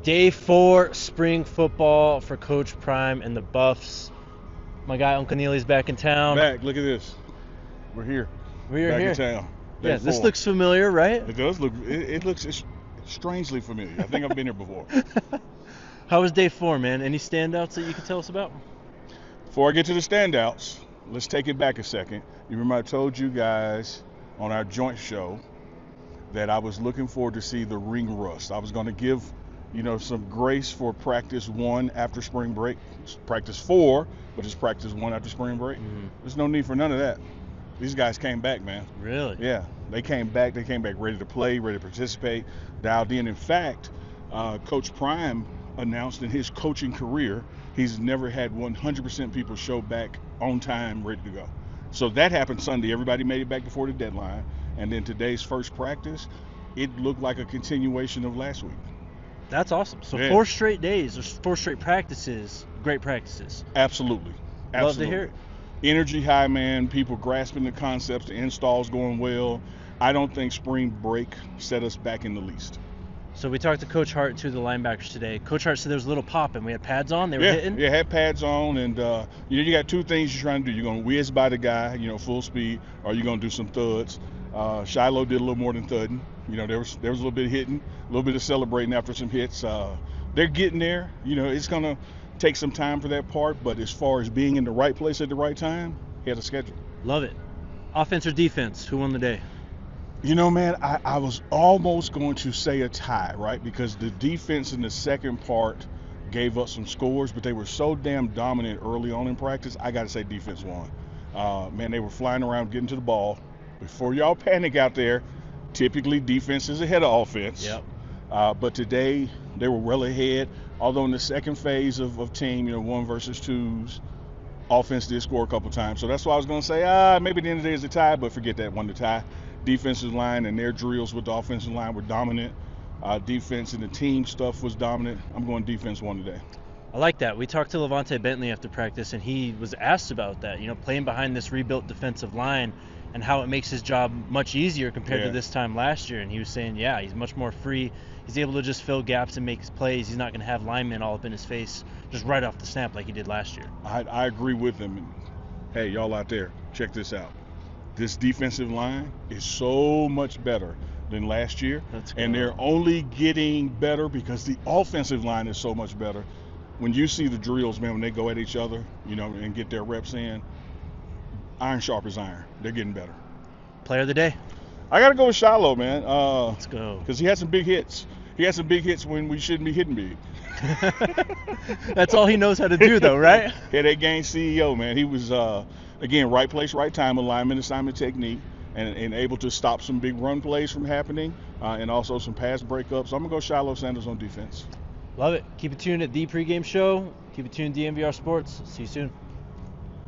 Day 4 spring football for Coach Prime and the Buffs. My guy Uncle Neely's back in town. Back, look at this. We're here. We're back here. in town. Yeah, Day this 4. looks familiar, right? It does look. It looks strangely familiar. I think I've been here before. How was day 4, man? Any standouts that you could tell us about? Before I get to the standouts, let's take it back a second. You remember I told you guys on our joint show that I was looking forward to see the ring rust. I was going to give, some grace for practice 1 after spring break. It's practice 4, but it's practice 1 after spring break. There's no need for none of that. These guys came back, man. Really? Yeah, they came back. They came back ready to play, ready to participate, dialed in. In fact, Coach Prime announced in his coaching career, he's never had 100% people show back on time, ready to go. So that happened Sunday. Everybody made it back before the deadline. And then today's first practice, it looked like a continuation of last week. That's awesome. So Yeah. 4 straight days, or 4 straight practices, great practices. Absolutely. Love to hear it. Energy high, man. People grasping the concepts. The installs going well. I don't think spring break set us back in the least. So we talked to Coach Hart, two of the linebackers today. Coach Hart said there was a little pop, and we had pads on. They were hitting. Yeah, had pads on, and you got 2 things you're trying to do. You're going to whiz by the guy, full speed, or you're going to do some thuds. Shilo did a little more than thudding. There was a little bit of hitting, a little bit of celebrating after some hits. They're getting there. It's going to take some time for that part, but as far as being in the right place at the right time, he had a schedule. Love it. Offense or defense? Who won the day? Man, I was almost going to say a tie, right? Because the defense in the second part gave up some scores, but they were so damn dominant early on in practice, I got to say defense won. Man, they were flying around getting to the ball. Before y'all panic out there, typically defense is ahead of offense. Yep. But today, they were well ahead. Although in the second phase of team, 1 versus 2s, offense did score a couple times. So that's why I was going to say, maybe the end of the day is a tie, but forget that one to tie. Defensive line and their drills with the offensive line were dominant. Defense and the team stuff was dominant. I'm going defense 1 today. I like that. We talked to Levante Bentley after practice, and he was asked about that, playing behind this rebuilt defensive line and how it makes his job much easier compared to this time last year. And he was saying, he's much more free. He's able to just fill gaps and make plays. He's not going to have linemen all up in his face just right off the snap like he did last year. I agree with him. And, hey, y'all out there, check this out. This defensive line is so much better than last year. And they're only getting better because the offensive line is so much better. When you see the drills, man, when they go at each other, and get their reps in, iron sharp as iron. They're getting better. Player of the day? I got to go with Shilo, man. Let's go. Because he had some big hits. He had some big hits when we shouldn't be hitting big. That's all he knows how to do, though, right? Yeah, that game CEO, man. He was, again, right place, right time, alignment, assignment technique, and able to stop some big run plays from happening, and also some pass breakups. So I'm going to go Shilo Sanders on defense. Love it. Keep it tuned at the pregame show. Keep it tuned DNVR Sports. See you soon.